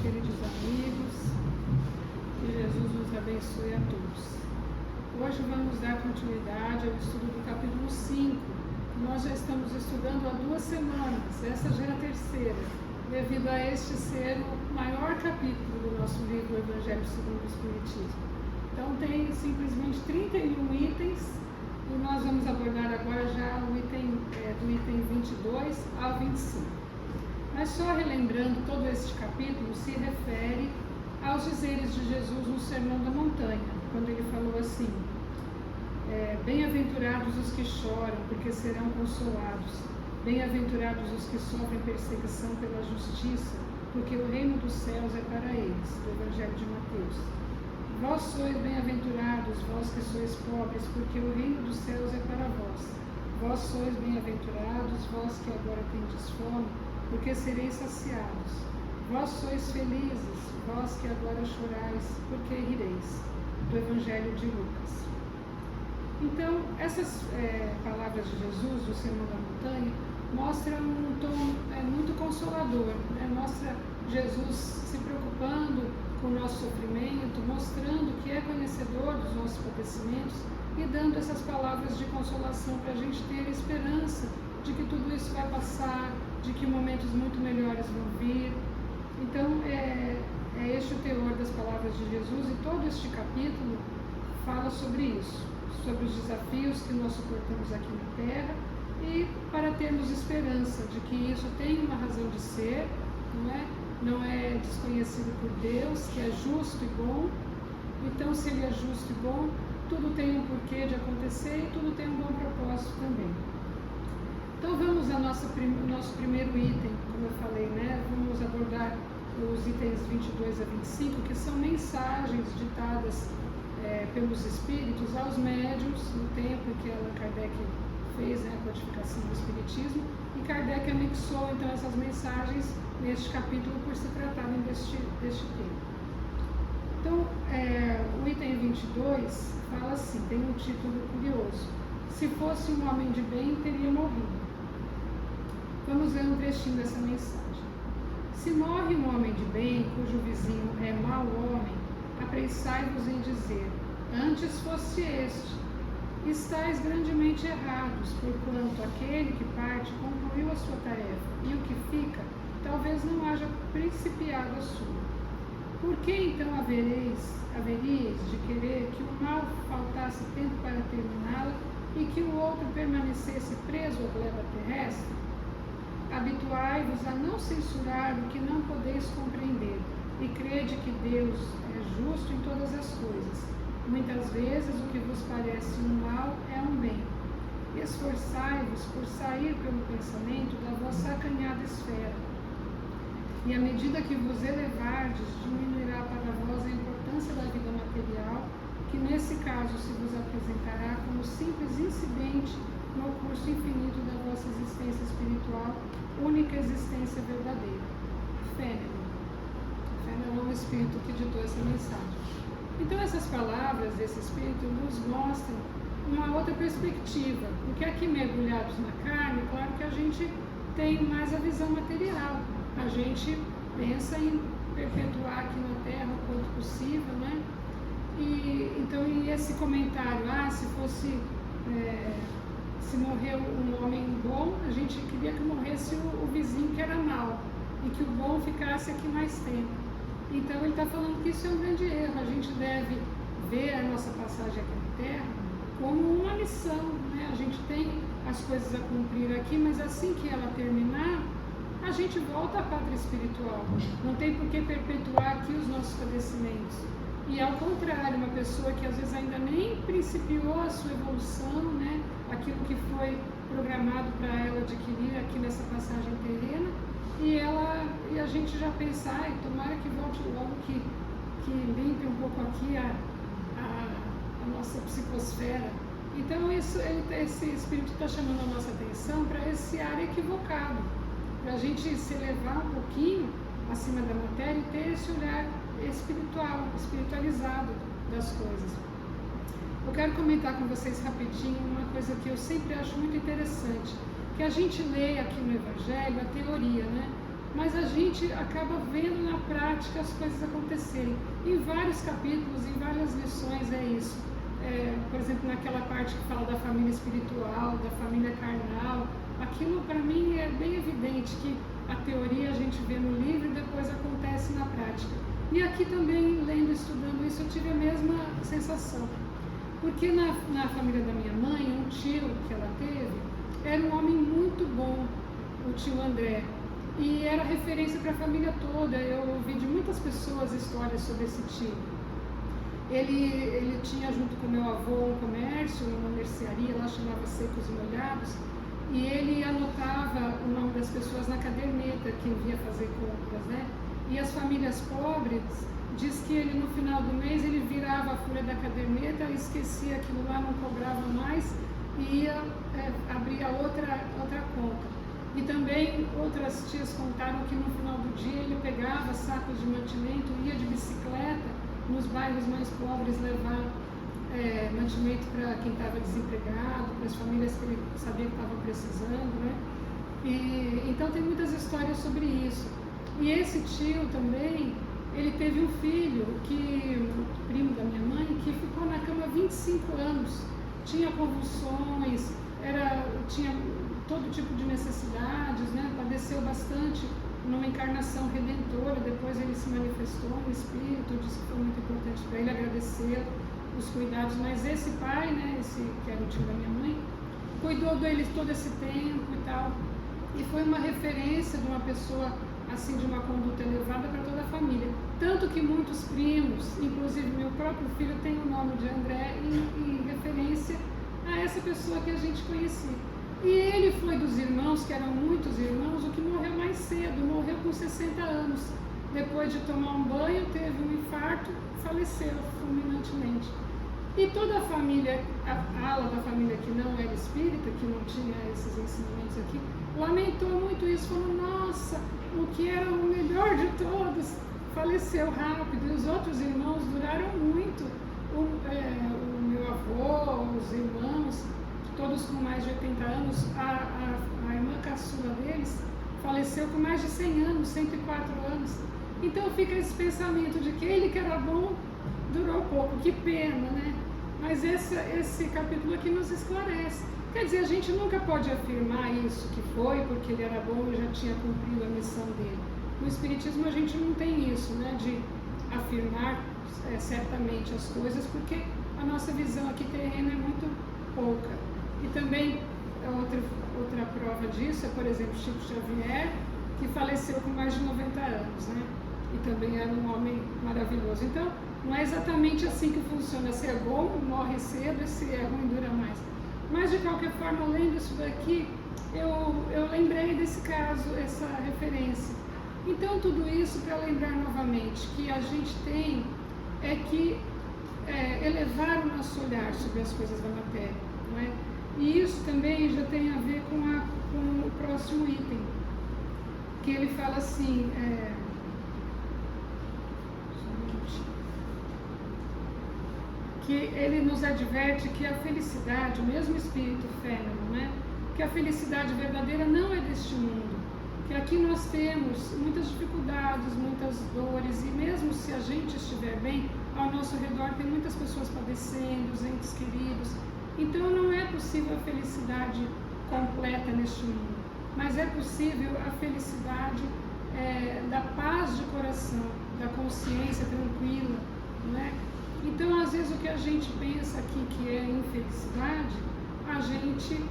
queridos amigos, que Jesus nos abençoe a todos. Hoje vamos dar continuidade ao estudo do capítulo 5. Nós já estamos estudando há 2 semanas, essa já é a terceira, devido a este ser o maior capítulo do nosso livro, o Evangelho segundo o Espiritismo. Então tem simplesmente 31 itens e nós vamos abordar agora já o item, do item 22 ao 25. Mas só relembrando, todo este capítulo se refere aos dizeres de Jesus no Sermão da Montanha, quando ele falou assim: bem-aventurados os que choram, porque serão consolados. Bem-aventurados os que sofrem perseguição pela justiça, porque o reino dos céus é para eles. Do Evangelho de Mateus. Vós sois bem-aventurados, vós que sois pobres, porque o reino dos céus é para vós. Vós sois bem-aventurados, vós que agora tendes fome, porque sereis saciados. Vós sois felizes, vós que agora chorais, porque rireis. Do Evangelho de Lucas. Então, essas palavras de Jesus, do Sermão da Montanha, mostram um tom muito consolador, né? Mostra Jesus se preocupando com o nosso sofrimento, mostrando que é conhecedor dos nossos padecimentos e dando essas palavras de consolação para a gente ter esperança de que tudo isso vai passar, de que momentos muito melhores vão vir. Então, é este o teor das palavras de Jesus, e todo este capítulo fala sobre isso, sobre os desafios que nós suportamos aqui na Terra, e para termos esperança de que isso tem uma razão de ser, não é desconhecido por Deus, que é justo e bom. Então, se Ele é justo e bom, tudo tem um porquê de acontecer e tudo tem um bom propósito também. Então, vamos ao nosso primeiro item, como eu falei, vamos abordar os itens 22 a 25, que são mensagens ditadas pelos Espíritos aos médiuns, no tempo em que Allan Kardec fez a codificação do Espiritismo, e Kardec anexou então essas mensagens neste capítulo por se tratarem deste tema. Então, o item 22 fala assim, tem um título curioso: se fosse um homem de bem, teria morrido. Vamos ver um trechinho dessa mensagem. Se morre um homem de bem, cujo vizinho é mau homem, apressai-vos em dizer: antes fosse este. Estais grandemente errados, porquanto aquele que parte concluiu a sua tarefa, e o que fica, talvez não haja principiado a sua. Por que então haveríeis de querer que o mal faltasse tempo para terminá-la, e que o outro permanecesse preso à gleba terrestre? Habituai-vos a não censurar o que não podeis compreender, e crede que Deus é justo em todas as coisas. Muitas vezes o que vos parece um mal é um bem. Esforçai-vos por sair pelo pensamento da vossa acanhada esfera. E à medida que vos elevardes, diminuirá para vós a importância da vida material, que nesse caso se vos apresentará como simples incidente no curso infinito da vossa existência espiritual, única existência verdadeira. Fênelon. Fênelon é o espírito que ditou essa mensagem. Então, essas palavras desse Espírito nos mostram uma outra perspectiva, porque aqui mergulhados na carne, claro que a gente tem mais a visão material, a gente pensa em perpetuar aqui na Terra o quanto possível, então, e esse comentário, se morreu um homem bom, a gente queria que morresse o vizinho que era mau, e que o bom ficasse aqui mais tempo. Então, ele está falando que isso é um grande erro. A gente deve ver a nossa passagem aqui na Terra como uma lição, A gente tem as coisas a cumprir aqui, mas assim que ela terminar, a gente volta à pátria espiritual. Não tem por que perpetuar aqui os nossos padecimentos. E, ao contrário, uma pessoa que às vezes ainda nem principiou a sua evolução, aquilo que foi programado para ela adquirir aqui nessa passagem terrena, e a gente já pensar, tomara que volte logo, que limpe um pouco aqui a nossa psicosfera. Então, esse Espírito está chamando a nossa atenção para esse ar equivocado, para a gente se elevar um pouquinho acima da matéria e ter esse olhar espiritual, espiritualizado das coisas. Eu quero comentar com vocês rapidinho uma coisa que eu sempre acho muito interessante, que a gente lê aqui no Evangelho a teoria, mas a gente acaba vendo na prática as coisas acontecerem. Em vários capítulos, em várias lições é isso. Por exemplo, naquela parte que fala da família espiritual, da família carnal, aquilo para mim é bem evidente que a teoria a gente vê no livro e depois acontece na prática. E aqui também, lendo e estudando isso, eu tive a mesma sensação. Porque na família da minha mãe, um tio que ela teve, era um homem muito bom, o tio André. E era referência para a família toda. Eu ouvi de muitas pessoas histórias sobre esse tio. Ele tinha junto com meu avô um comércio, uma mercearia, lá chamava Secos e Molhados, e ele anotava o nome das pessoas na caderneta que ia fazer compras, né? E as famílias pobres, diz que ele no final do mês ele virava a folha da caderneta, esquecia aquilo lá, não cobrava mais e ia abrir a outra conta. E também outras tias contaram que no final do dia ele pegava sacos de mantimento, ia de bicicleta nos bairros mais pobres levar mantimento para quem estava desempregado, para as famílias que ele sabia que estavam precisando, né? E então tem muitas histórias sobre isso. E esse tio também, ele teve um filho, primo da minha mãe, que ficou na cama 25 anos, tinha convulsões, tinha todo tipo de necessidades, né? Padeceu bastante numa encarnação redentora, depois ele se manifestou no espírito, disse que foi muito importante para ele, agradecer os cuidados, mas esse pai, né, esse que era o tio da minha mãe, cuidou dele todo esse tempo e tal, e foi uma referência de uma pessoa assim, de uma conduta elevada para toda a família, tanto que muitos primos, inclusive meu próprio filho, tem o nome de André em referência a essa pessoa que a gente conhecia. E ele foi dos irmãos, que eram muitos irmãos, o que morreu mais cedo, morreu com 60 anos. Depois de tomar um banho, teve um infarto, faleceu fulminantemente. E toda a família, a ala da família que não era espírita, que não tinha esses ensinamentos aqui, lamentou muito isso, falou, nossa, o que era o melhor de todos faleceu rápido, e os outros irmãos duraram muito. O meu avô, os irmãos, todos com mais de 80 anos, a irmã caçula deles faleceu com mais de 100 anos, 104 anos. Então fica esse pensamento de que ele que era bom, durou pouco, que pena, né? Mas esse capítulo aqui nos esclarece. Quer dizer, a gente nunca pode afirmar isso que foi, porque ele era bom e já tinha cumprido a missão dele. No Espiritismo a gente não tem isso, né, de afirmar certamente as coisas, porque a nossa visão aqui terrena é muito pouca. E também, outra prova disso é, por exemplo, Chico Xavier, que faleceu com mais de 90 anos, né? E também era um homem maravilhoso. Então, não é exatamente assim que funciona. Se é bom, morre cedo, e se é ruim, dura mais. Mas, de qualquer forma, lendo isso daqui, eu lembrei desse caso, essa referência. Então, tudo isso para lembrar novamente que a gente tem que elevar o nosso olhar sobre as coisas da matéria, não é? E isso também já tem a ver com o próximo item, que ele fala assim, que ele nos adverte que a felicidade, o mesmo espírito fêmeno, né? Que a felicidade verdadeira não é deste mundo, que aqui nós temos muitas dificuldades, muitas dores, e mesmo se a gente estiver bem, ao nosso redor tem muitas pessoas padecendo, os entes queridos. Então não é possível a felicidade completa neste mundo, mas é possível a felicidade da paz de coração, da consciência tranquila, né? Então, às vezes, o que a gente pensa aqui que é infelicidade, a gente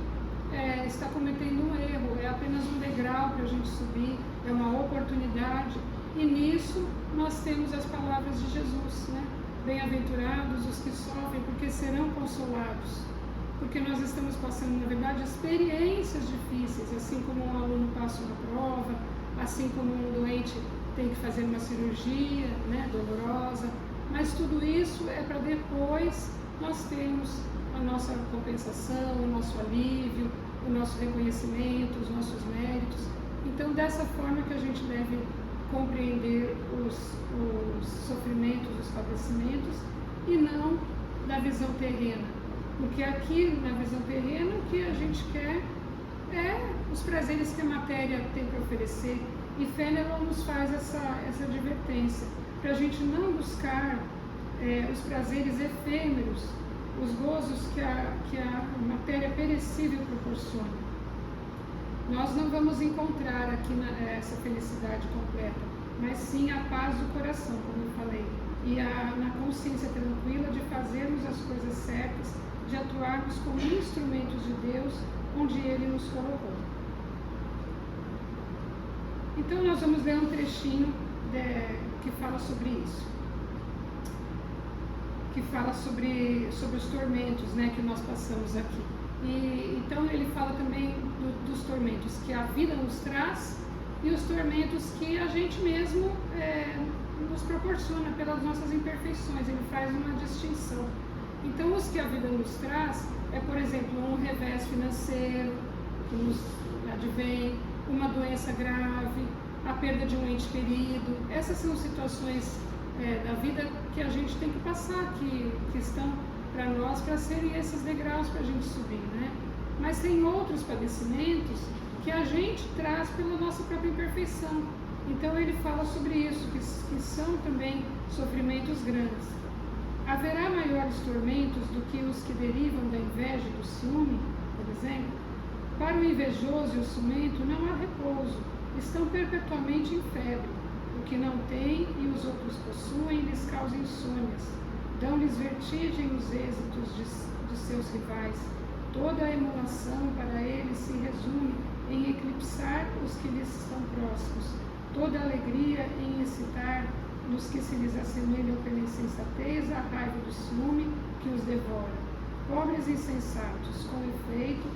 está cometendo um erro, é apenas um degrau para a gente subir, é uma oportunidade, e nisso nós temos as palavras de Jesus, né? Bem-aventurados os que sofrem, porque serão consolados. Porque nós estamos passando, na verdade, experiências difíceis, assim como um aluno passa uma prova, assim como um doente tem que fazer uma cirurgia, né, dolorosa, mas tudo isso é para depois nós termos a nossa compensação, o nosso alívio, o nosso reconhecimento, os nossos méritos. Então, dessa forma que a gente deve compreender os sofrimentos, os padecimentos, e não da visão terrena. Porque aqui, na visão terrena, o que a gente quer é os prazeres que a matéria tem para oferecer. E Fenelon nos faz essa advertência, para a gente não buscar os prazeres efêmeros, os gozos que a matéria perecível proporciona. Nós não vamos encontrar aqui essa felicidade completa, mas sim a paz do coração, como eu falei, e na consciência tranquila de fazermos as coisas certas, de atuarmos como instrumentos de Deus, onde Ele nos colocou. Então nós vamos ler um trechinho que fala sobre isso, que fala sobre os tormentos, né, que nós passamos aqui. Então ele fala também dos tormentos que a vida nos traz e os tormentos que a gente mesmo nos proporciona pelas nossas imperfeições. Ele faz uma distinção. Então os que a vida nos traz por exemplo, um revés financeiro que nos advém, uma doença grave, a perda de um ente querido. Essas são situações da vida que a gente tem que passar, que estão para nós, para serem esses degraus para a gente subir, né? Mas tem outros padecimentos que a gente traz pela nossa própria imperfeição. Então ele fala sobre isso, que são também sofrimentos grandes. Haverá maiores tormentos do que os que derivam da inveja e do ciúme, por exemplo? Para o invejoso e o ciumento não há repouso, estão perpetuamente em febre. O que não tem e os outros possuem lhes causa insônias, dão-lhes vertigem os êxitos de seus rivais. Toda a emulação para eles se resume em eclipsar os que lhes estão próximos, toda a alegria em excitar nos que se lhes assemelham pela insensatez a raiva do ciúme que os devora. Pobres insensatos, com efeito,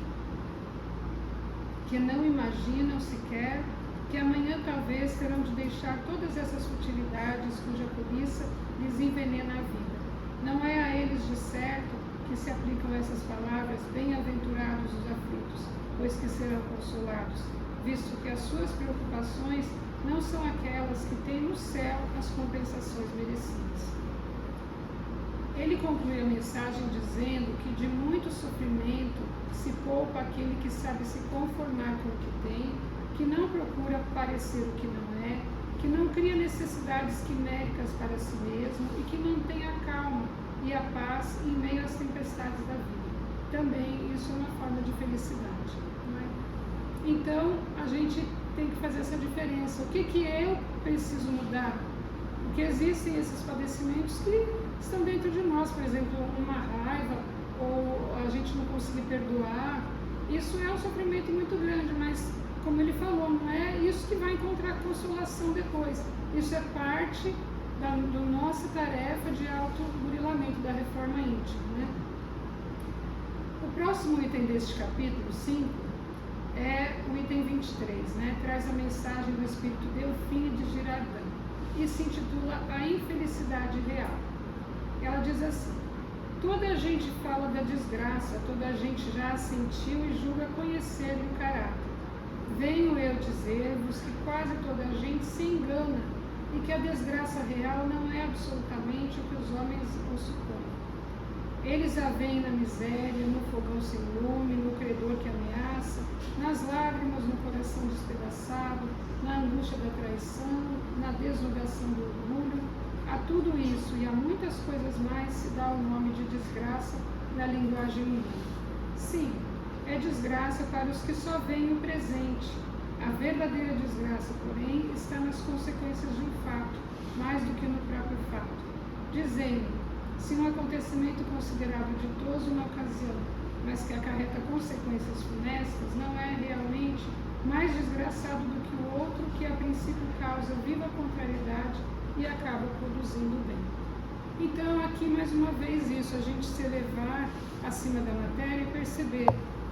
que não imaginam sequer que amanhã talvez terão de deixar todas essas futilidades cuja cobiça lhes envenena a vida. Não é a eles de certo que se aplicam essas palavras: bem-aventurados os aflitos, pois que serão consolados, visto que as suas preocupações não são aquelas que têm no céu as compensações merecidas. Ele conclui a mensagem dizendo que de muito sofrimento se poupa aquele que sabe se conformar com o que tem, que não procura parecer o que não é, que não cria necessidades quiméricas para si mesmo e que mantém a calma e a paz em meio às tempestades da vida. Também isso é uma forma de felicidade, não é? Então, a gente tem que fazer essa diferença. O que eu preciso mudar? Porque existem esses padecimentos que estão dentro de nós, por exemplo, uma raiva, ou a gente não conseguir perdoar. Isso é um sofrimento muito grande, mas, como ele falou, não é isso que vai encontrar consolação depois. Isso é parte da nossa tarefa de autoburilamento, da reforma íntima, né? O próximo item deste capítulo 5 é o item 23, né? Traz a mensagem do espírito Delfim de Girardin e se intitula A Infelicidade Real. Ela diz assim: toda a gente fala da desgraça, toda a gente já a sentiu e julga conhecer-lhe o caráter. Venho eu dizer-vos que quase toda a gente se engana e que a desgraça real não é absolutamente o que os homens o supõem. Eles a veem na miséria, no fogão sem lume, no credor que ameaça, nas lágrimas no coração despedaçado, na angústia da traição, na desnudação do orgulho. A tudo isso e a muitas coisas mais se dá o nome de desgraça na linguagem humana. Sim, é desgraça para os que só veem o presente. A verdadeira desgraça, porém, está nas consequências de um fato, mais do que no próprio fato. Dizendo, se um acontecimento considerado ditoso na ocasião, mas que acarreta consequências funestas, não é realmente mais desgraçado do que o outro, que a princípio causa viva contrariedade e acaba produzindo bem. Então, aqui mais uma vez isso, a gente se elevar acima da matéria e perceber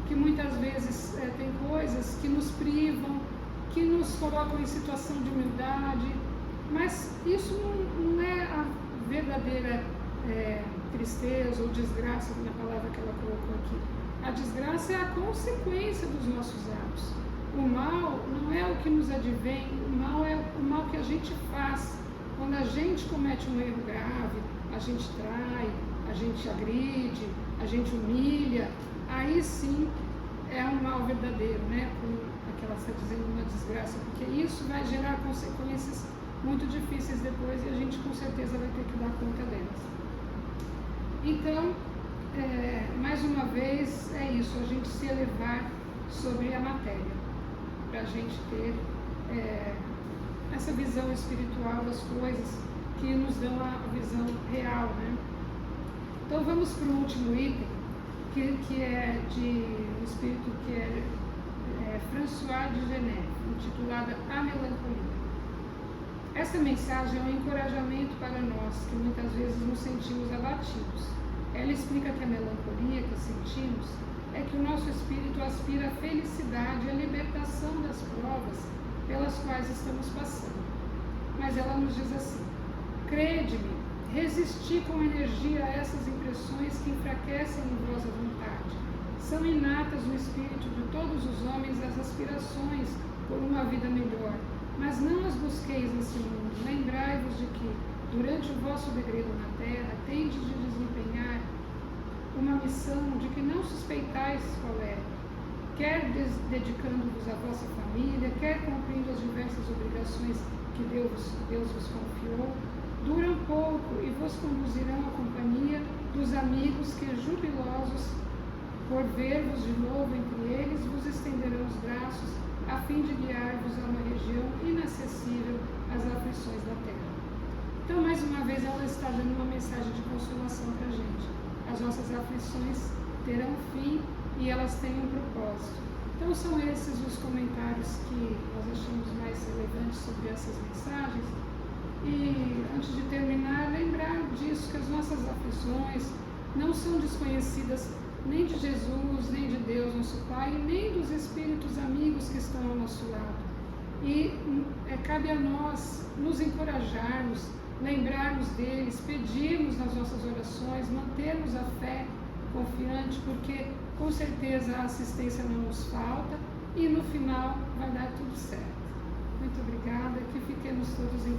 que muitas vezes tem coisas que nos privam, que nos colocam em situação de humildade, mas isso não é a verdadeira tristeza ou desgraça, na palavra que ela colocou aqui. A desgraça é a consequência dos nossos atos. O mal não é o que nos advém, o mal é o mal que a gente faz. Quando a gente comete um erro grave, a gente trai, a gente agride, a gente humilha, aí sim é um mal verdadeiro, né? Como aquela ela está dizendo uma desgraça, porque isso vai gerar consequências muito difíceis depois e a gente com certeza vai ter que dar conta delas. Então, mais uma vez, é isso, a gente se elevar sobre a matéria, para a gente ter essa visão espiritual das coisas que nos dão a visão real, né? Então vamos para o último item, que é de um espírito que é François de Geneve, intitulada A Melancolia. Essa mensagem é um encorajamento para nós, que muitas vezes nos sentimos abatidos. Ela explica que a melancolia que sentimos é que o nosso espírito aspira à felicidade e à libertação das provas pelas quais estamos passando. Mas ela nos diz assim: crede-me, resisti com energia a essas impressões que enfraquecem em vós a vontade. São inatas no espírito de todos os homens as aspirações por uma vida melhor, mas não as busqueis nesse mundo. Lembrai-vos de que, durante o vosso degredo na terra, tendes de desempenhar uma missão de que não suspeitais qual é, quer dedicando-vos à vossa família, quer cumprindo as diversas obrigações que Deus vos confiou, duram pouco e vos conduzirão à companhia dos amigos que, jubilosos por ver-vos de novo entre eles, vos estenderão os braços a fim de guiar-vos a uma região inacessível às aflições da terra. Então, mais uma vez, ela está dando uma mensagem de consolação para a gente. As nossas aflições terão fim e elas têm um propósito. Então, são esses os comentários que nós achamos mais relevantes sobre essas mensagens. E, antes de terminar, lembrar disso, que as nossas aflições não são desconhecidas nem de Jesus, nem de Deus, nosso Pai, nem dos espíritos amigos que estão ao nosso lado. E cabe a nós nos encorajarmos, lembrarmos deles, pedirmos nas nossas orações, mantermos a fé confiante, porque com certeza a assistência não nos falta e no final vai dar tudo certo. Muito obrigada, que fiquemos todos em